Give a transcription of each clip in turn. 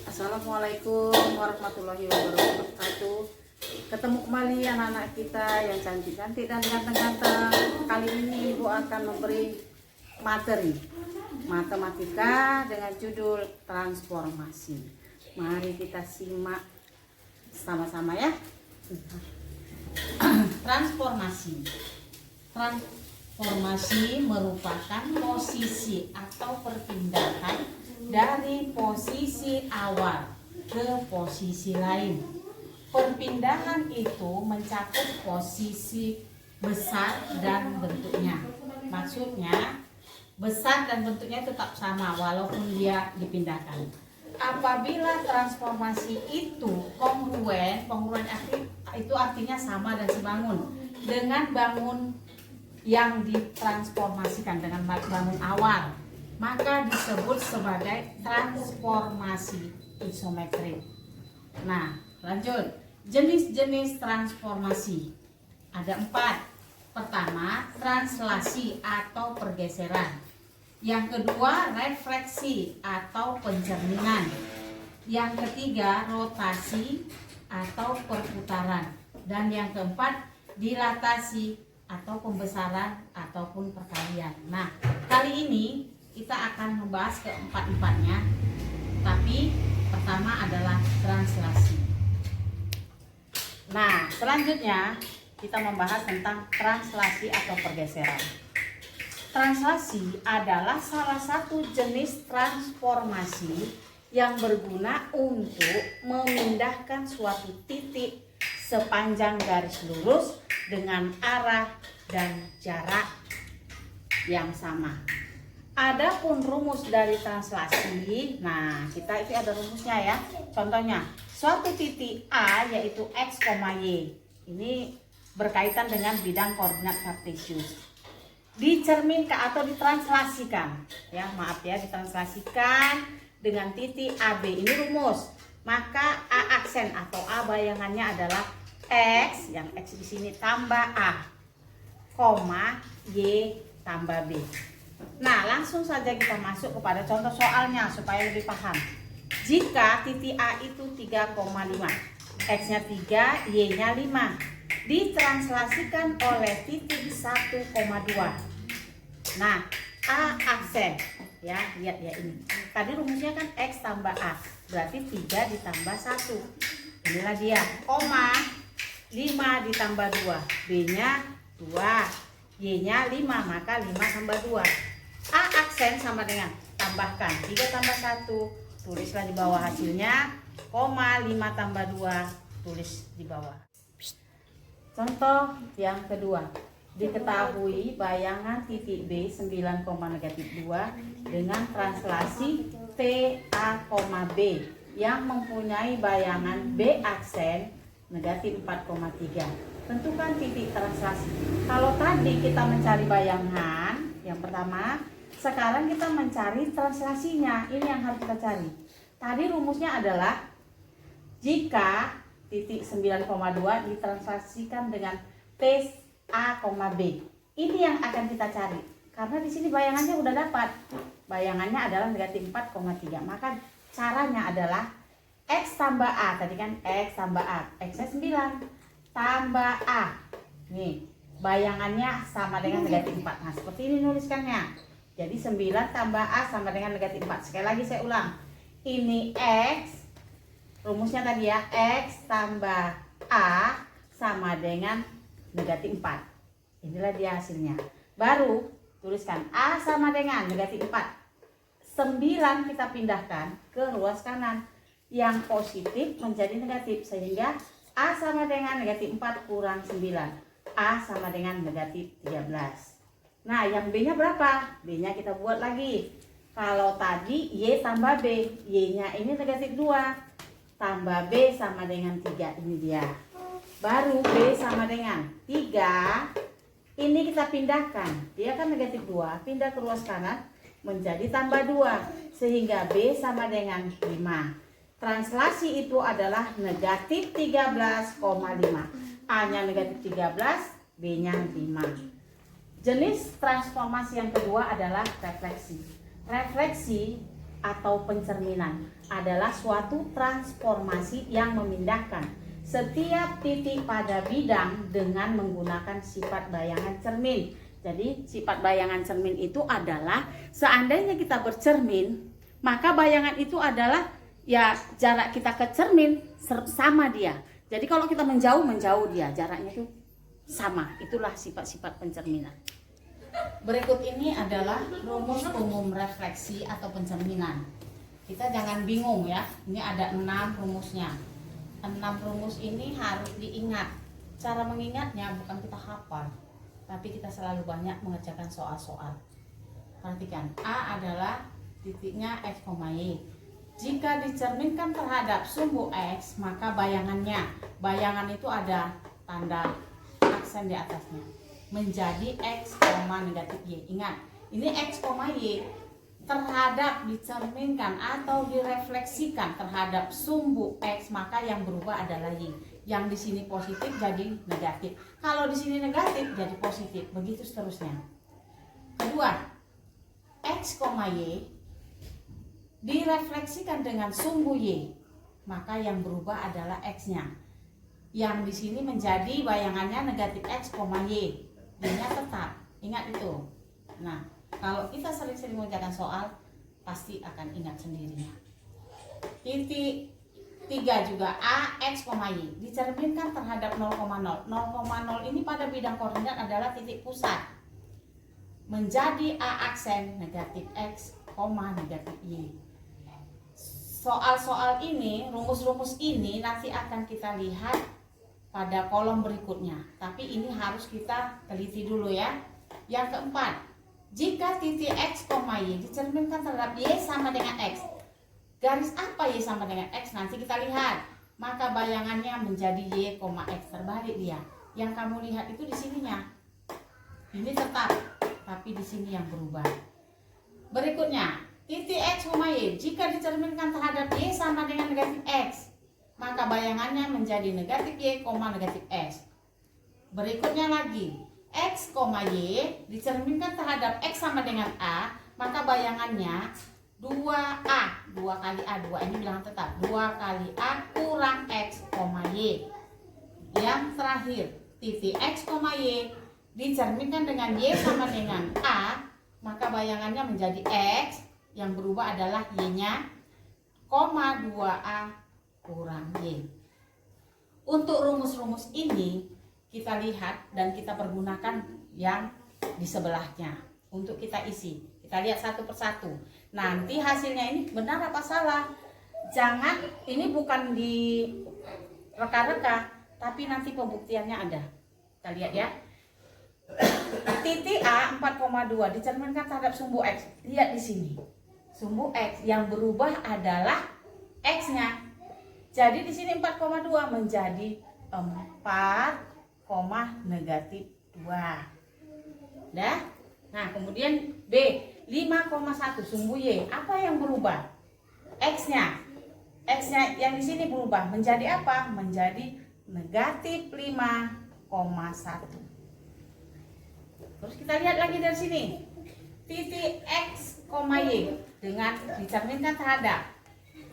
Assalamualaikum warahmatullahi wabarakatuh. Ketemu kembali anak-anak kita yang cantik-cantik dan ganteng-ganteng. Kali ini Ibu akan memberi materi matematika dengan judul transformasi. Mari kita simak sama-sama ya. Transformasi. Transformasi merupakan posisi atau perpindahan dari posisi awal ke posisi lain. Perpindahan itu mencakup posisi besar dan bentuknya. Maksudnya besar dan bentuknya tetap sama walaupun dia dipindahkan. Apabila transformasi itu kongruen itu artinya sama dan sebangun dengan bangun yang ditransformasikan dengan bangun awal, maka disebut sebagai transformasi isometrik. Nah, lanjut. Jenis-jenis transformasi ada 4. Pertama, translasi atau pergeseran. Yang kedua, refleksi atau pencerminan. Yang ketiga, rotasi atau perputaran. Dan yang keempat, dilatasi atau pembesaran ataupun perkalian. Nah, kali ini kita akan membahas keempat-empatnya, tapi pertama adalah translasi. Nah, selanjutnya kita membahas tentang translasi atau pergeseran. Translasi adalah salah satu jenis transformasi yang berguna untuk memindahkan suatu titik sepanjang garis lurus dengan arah dan jarak yang sama. Adapun rumus dari translasi, nah kita itu ada rumusnya ya. Contohnya, suatu titik A yaitu X, Y. Ini berkaitan dengan bidang koordinat kartesius. Dicerminkan atau ditranslasikan, ya maaf ya, ditranslasikan dengan titik AB. Ini rumus. Maka A aksen atau A bayangannya adalah X, yang X di sini tambah A, koma Y tambah B. Nah, langsung saja kita masuk kepada contoh soalnya supaya lebih paham. Jika titik A itu 3,5, X-nya 3, Y-nya 5, ditranslasikan oleh titik 1,2. Nah, A aksen, ya lihat ya ini. Tadi rumusnya kan X tambah A, berarti 3 ditambah 1. Inilah dia, koma 5 ditambah 2, B-nya 2, Y-nya 5, maka 5 tambah 2. A aksen sama dengan tambahkan 3 tambah 1, tulislah di bawah hasilnya, koma 5 tambah 2, tulis di bawah. Contoh yang kedua, diketahui bayangan titik B 9,-2 dengan translasi T A, B yang mempunyai bayangan B aksen negatif 4,3. Tentukan titik translasi. Kalau tadi kita mencari bayangan yang pertama, sekarang kita mencari translasinya. Ini yang harus kita cari. Tadi rumusnya adalah jika titik 9,2 ditranslasikan dengan T A, B. Ini yang akan kita cari. Karena di sini bayangannya udah dapat. Bayangannya adalah negatif 4,3. Maka caranya adalah X tambah A. Tadi kan X tambah A. X-nya 9 tambah A. Nih, bayangannya sama dengan negatif 4. Nah, seperti ini nuliskannya. Jadi 9 tambah A sama dengan negatif 4. Sekali lagi saya ulang. Ini X, rumusnya tadi ya, X tambah A sama dengan negatif 4. Inilah dia hasilnya. Baru tuliskan A sama dengan negatif 4. 9 kita pindahkan ke ruas kanan. Yang positif menjadi negatif, sehingga A sama dengan negatif 4 kurang 9. A sama dengan negatif 13. Nah, yang B-nya berapa? B-nya kita buat lagi. Kalau tadi Y tambah B, Y-nya ini negatif 2. Tambah B sama dengan 3. Ini dia. Baru B sama dengan 3. Ini kita pindahkan. Dia kan negatif 2. Pindah ke ruas kanan menjadi tambah 2. Sehingga B sama dengan 5. Translasi itu adalah negatif 13,5. A-nya negatif 13, B-nya 5. Jenis transformasi yang kedua adalah refleksi. Refleksi atau pencerminan adalah suatu transformasi yang memindahkan setiap titik pada bidang dengan menggunakan sifat bayangan cermin. Jadi sifat bayangan cermin itu adalah seandainya kita bercermin, maka bayangan itu adalah ya jarak kita ke cermin sama dia. Jadi kalau kita menjauh dia, jaraknya itu sama. Itulah sifat-sifat pencerminan. Berikut ini adalah rumus umum refleksi atau pencerminan. Kita jangan bingung ya. Ini ada 6 rumusnya. 6 rumus ini harus diingat. Cara mengingatnya bukan kita hafal, tapi kita selalu banyak mengerjakan soal-soal. Perhatikan, A adalah titiknya X, Y. Jika dicerminkan terhadap sumbu X, maka bayangan itu ada tanda aksen di atasnya, menjadi X, negatif Y. Ingat, ini X, Y terhadap dicerminkan atau direfleksikan terhadap sumbu X, maka yang berubah adalah Y. Yang di sini positif jadi negatif. Kalau di sini negatif jadi positif. Begitu seterusnya. Kedua, X, Y direfleksikan dengan sumbu Y, maka yang berubah adalah X-nya. Yang di sini menjadi bayangannya negatif X, Y. Y-nya tetap. Ingat itu. Nah, kalau kita sering-sering mengerjakan soal, pasti akan ingat sendirinya. Titik 3 juga A, X, Y dicerminkan terhadap 0,0. 0,0 ini pada bidang koordinat adalah titik pusat. Menjadi A aksen negatif X, negatif Y. Soal-soal ini, rumus-rumus ini nanti akan kita lihat pada kolom berikutnya. Tapi ini harus kita teliti dulu ya. Yang keempat, jika titik X, Y dicerminkan terhadap Y sama dengan X. Garis apa Y sama dengan X? Nanti kita lihat. Maka bayangannya menjadi Y, X. Terbalik dia. Yang kamu lihat itu di sininya. Ini tetap, tapi di sini yang berubah. Berikutnya, titik X, Y jika dicerminkan terhadap Y sama dengan negatif X, maka bayangannya menjadi negatif Y, negatif X. Berikutnya lagi, X, Y dicerminkan terhadap X sama dengan A, maka bayangannya 2A, 2 kali A, 2 ini bilangan tetap, 2 kali A kurang X, Y. Yang terakhir, titik X, Y dicerminkan dengan Y sama dengan A, maka bayangannya menjadi X, yang berubah adalah Y-nya, 2A kurang Y. Untuk rumus-rumus ini kita lihat dan kita pergunakan yang di sebelahnya untuk kita isi. Kita lihat satu persatu. Nanti hasilnya ini benar apa salah. Jangan, ini bukan di reka-reka, tapi nanti pembuktiannya ada. Kita lihat ya. Titik A 4,2 dicerminkan terhadap sumbu X. Lihat di sini. Sumbu X yang berubah adalah X-nya. Jadi di sini 4,2 menjadi 4, negatif 2. Dah? Nah, kemudian B 5,1 sumbu Y. Apa yang berubah? X-nya. X-nya yang di sini berubah menjadi apa? Menjadi negatif 5,1. Terus kita lihat lagi dari sini. Titik X, Y dengan dicerminkan terhadap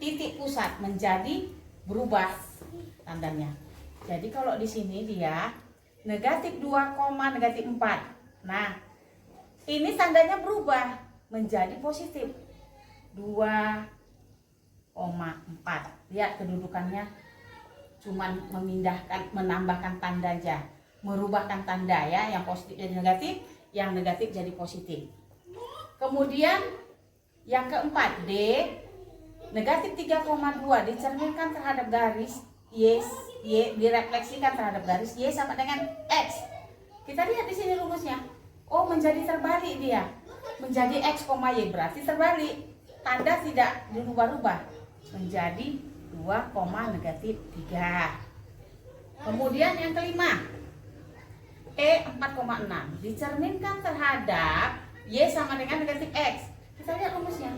titik pusat menjadi berubah tandanya. Jadi kalau di sini dia negatif 2, negatif 4. Nah, ini tandanya berubah menjadi positif 2,4. Lihat kedudukannya, cuman menambahkan tanda aja, merubahkan tanda ya, yang positif jadi negatif, yang negatif jadi positif. Kemudian yang keempat, D negatif 3,2 dicerminkan terhadap garis Y direfleksikan terhadap garis Y sama dengan X. Kita lihat di sini rumusnya. Oh, menjadi terbalik dia. Menjadi X, Y berarti terbalik. Tanda tidak dirubah-rubah. Menjadi 2, negatif 3. Kemudian yang kelima, E 4,6 dicerminkan terhadap Y sama dengan negatif X. Kita lihat rumusnya.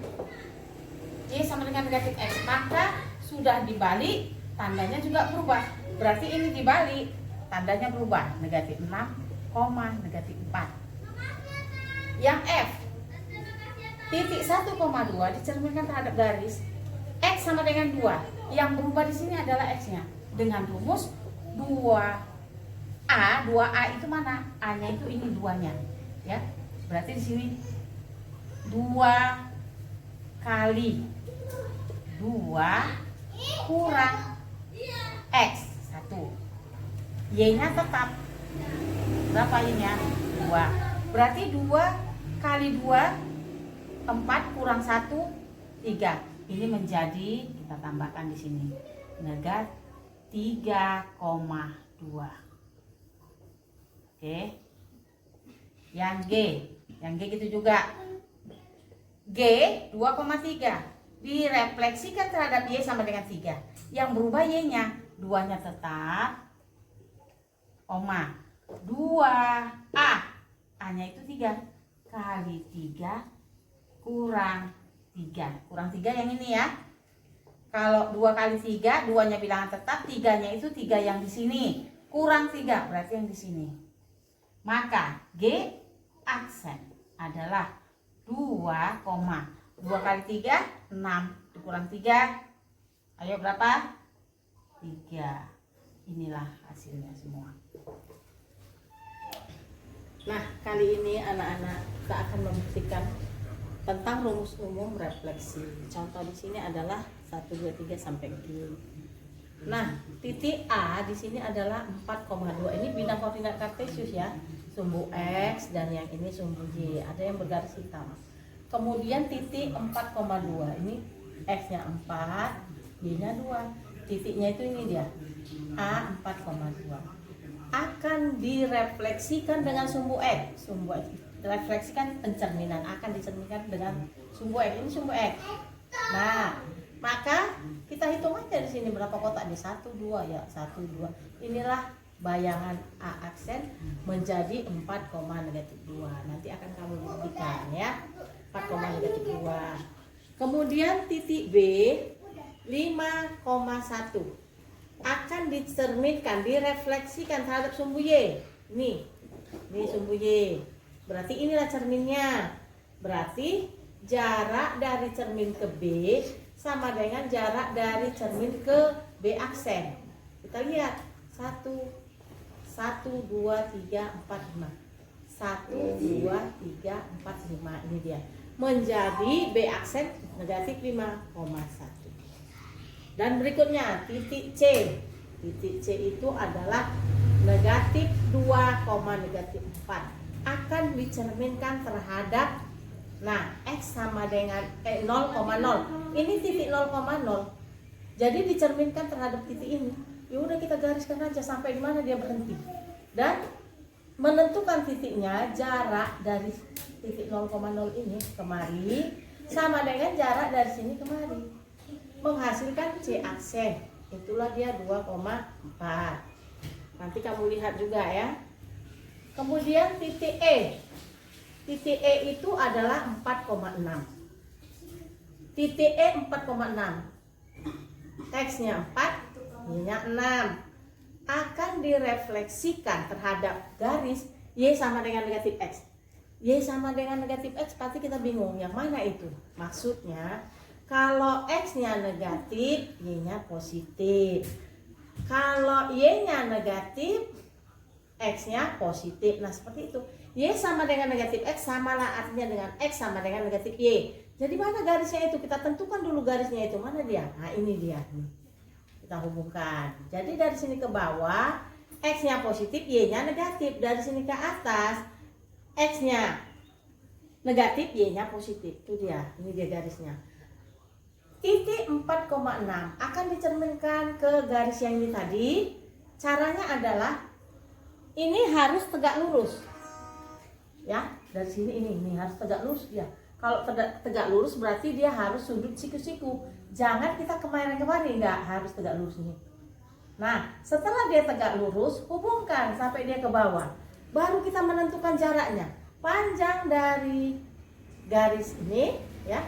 Y sama dengan negatif X, maka sudah dibalik, tandanya juga berubah. Berarti ini dibalik, tandanya berubah, negatif 6, negatif 4. Yang F Titik 1,2 dicerminkan terhadap garis X sama dengan 2. Yang berubah di sini adalah X-nya. Dengan rumus 2A, 2A itu mana? A-nya itu ini 2-nya. Ya. Berarti di sini 2 kali 2 kurang X 1. Y-nya tetap. Berapa Y-nya? 2. Berarti 2 kali 2 4 kurang 1 3. Ini menjadi, kita tambahkan di sini, negatif 3,2. Oke. Yang G gitu juga. G 2,3 direfleksikan terhadap Y sama dengan 3. Yang berubah Y-nya, 2-nya tetap, 2A, A-nya itu 3 kali 3 kurang 3. Kurang 3 yang ini ya. Kalau 2 kali 3, 2-nya bilangan tetap, 3-nya itu 3 yang di sini. Kurang 3, berarti yang di sini. Maka G aksen adalah 2 kali 3, 6. Dikurang 3, ayo berapa? 3. Inilah hasilnya semua. Nah, kali ini anak-anak kita akan membuktikan tentang rumus umum refleksi. Contoh di sini adalah 1, 2, 3 sampai Q. Nah, titik A di sini adalah 4,2. Ini bidang koordinat kartesius ya. Sumbu X dan yang ini sumbu Y. Ada yang bergaris hitam. Kemudian titik 4,2. Ini X-nya 4, Y-nya 2. Titiknya itu ini dia. A 4,2. Akan direfleksikan dengan sumbu X. Sumbu X refleksikan pencerminan, akan dicerminkan dengan sumbu X. Ini sumbu X. Nah, maka kita hitung aja di sini berapa kotak di 1 2 ya, 1 2. Inilah bayangan A aksen menjadi 4,-2. Nanti akan kamu buktikan ya. 4,-2. Kemudian titik B 5,1 akan dicerminkan, direfleksikan terhadap sumbu Y. Ini sumbu Y. Berarti inilah cerminnya. Berarti jarak dari cermin ke B sama dengan jarak dari cermin ke B aksen. Kita lihat 1 2 3 4 5. 1 2 3 4 5. Ini dia. Menjadi B aksen negatif 5,1. Dan berikutnya titik C. Titik C itu adalah negatif 2,-4. Akan dicerminkan terhadap, nah, X sama dengan 0,0. Ini titik 0,0. Jadi dicerminkan terhadap titik ini. Ya udah kita gariskan aja sampai di mana dia berhenti. Dan menentukan titiknya, jarak dari titik 0,0 ini kemari sama dengan jarak dari sini kemari. Menghasilkan C aksen. Itulah dia 2,4. Nanti kamu lihat juga ya. Kemudian titik E. Titik E itu adalah 4,6. Titik E 4,6. X-nya 4, Y-nya 6. Akan direfleksikan terhadap garis Y sama dengan negatif X. Y sama dengan negatif X, pasti kita bingung yang mana itu. Maksudnya kalau X-nya negatif, Y-nya positif. Kalau Y-nya negatif, X-nya positif. Nah, seperti itu. Y sama dengan negatif X, samalah artinya dengan X sama dengan negatif Y. Jadi mana garisnya itu? Kita tentukan dulu garisnya itu. Mana dia? Nah, ini dia. Kita hubungkan. Jadi dari sini ke bawah, X-nya positif, Y-nya negatif. Dari sini ke atas, X-nya negatif, Y-nya positif. Itu dia. Ini dia garisnya. Titik 4,6 akan dicerminkan ke garis yang ini tadi. Caranya adalah ini harus tegak lurus. Ya, dari sini ini harus tegak lurus dia. Kalau tegak lurus berarti dia harus sudut siku-siku. Jangan kita kemarin-kemarin, enggak, harus tegak lurus ini. Nah, setelah dia tegak lurus, hubungkan sampai dia ke bawah. Baru kita menentukan jaraknya. Panjang dari garis ini ya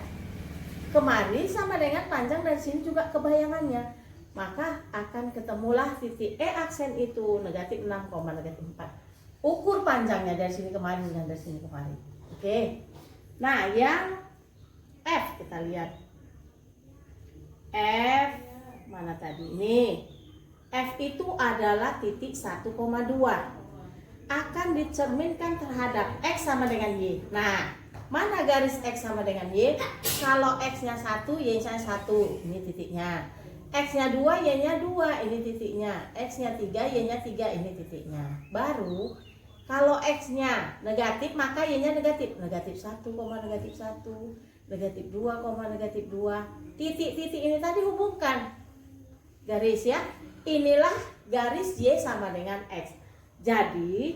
kemari sama dengan panjang dari sini juga kebayangannya. Maka akan ketemulah titik E aksen itu negatif 6,-4. Ukur panjangnya dari sini kemari dan dari sini kemari. Oke. Nah, yang F kita lihat. F mana tadi? Nih. F itu adalah titik 1,2. Akan dicerminkan terhadap X sama dengan Y. Nah, mana garis X sama dengan Y? Kalau X-nya 1, Y-nya 1. Ini titiknya. X-nya 2, Y-nya 2. Ini titiknya. X-nya 3, Y-nya 3. Ini titiknya. Baru, kalau X-nya negatif, maka Y-nya negatif. Negatif 1, negatif 1. Negatif 2, negatif 2. Titik-titik ini tadi hubungkan. Garis ya. Inilah garis Y sama dengan X. Jadi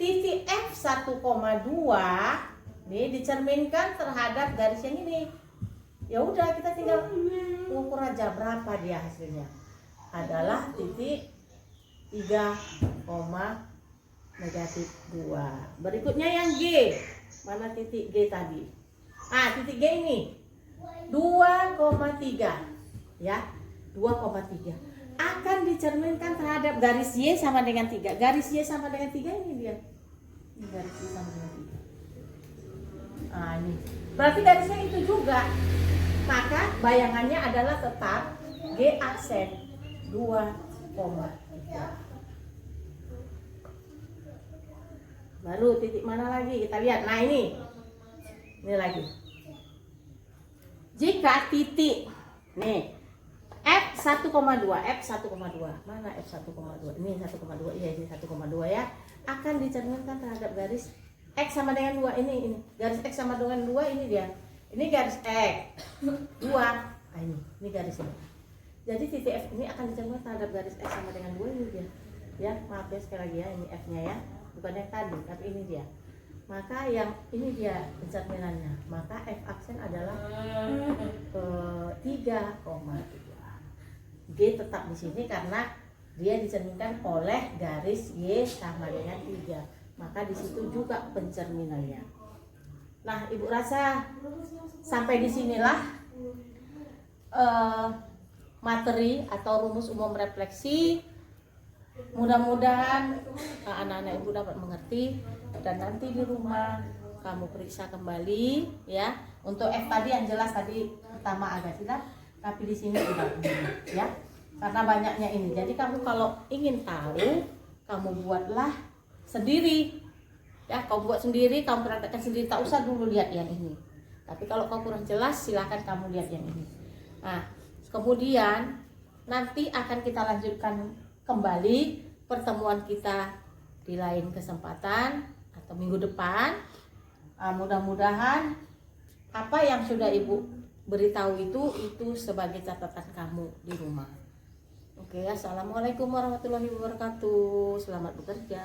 titik F 1,2 nih dicerminkan terhadap garis yang ini. Ya udah kita tinggal ukur aja berapa dia hasilnya. Adalah titik 3, negatif 2. Berikutnya yang G. Mana titik G tadi? Titik G ini 2,3 ya. 2,3 akan dicerminkan terhadap garis Y sama dengan 3. Garis Y sama dengan 3 ini dia. Ini garis Y sama dengan 3. Ini. Berarti garisnya itu juga. Maka bayangannya adalah tetap G aksen 2,3. Baru titik mana lagi? Kita lihat. Nah ini. Ini lagi. Jika titik nih F 1,2, mana F 1,2? Ini 1,2, iya ini 1,2 ya. Akan dicerminkan terhadap garis X sama dengan 2. Ini garis X sama dengan 2 ini dia. Ini garis X 2. Ini garis ini. Jadi titik F ini akan dicerminkan terhadap garis X sama dengan 2 ini dia. Ya, maaf ya sekali lagi ya, ini F-nya ya. Bukan yang tadi, tapi ini dia. Maka yang ini dia pencerminannya. Maka F aksen adalah 3,3. G tetap di sini karena dia dicerminkan oleh garis Y sama dengan 3. Maka di situ juga pencerminannya. Nah, Ibu rasa sampai di sinilah materi atau rumus umum refleksi. Mudah-mudahan anak-anak Ibu dapat mengerti dan nanti di rumah kamu periksa kembali ya. Untuk F tadi yang jelas tadi pertama agak tidak, tapi di sini tidak ya. Karena banyaknya ini. Jadi kamu kalau ingin tahu, kamu buatlah sendiri. Ya, kau buat sendiri, kamu praktekkan sendiri, tak usah dulu lihat yang ini. Tapi kalau kau kurang jelas, silakan kamu lihat yang ini. Nah, kemudian nanti akan kita lanjutkan kembali pertemuan kita di lain kesempatan atau minggu depan. Mudah-mudahan apa yang sudah Ibu beritahu itu sebagai catatan kamu di rumah. Oke, assalamualaikum warahmatullahi wabarakatuh. Selamat bekerja.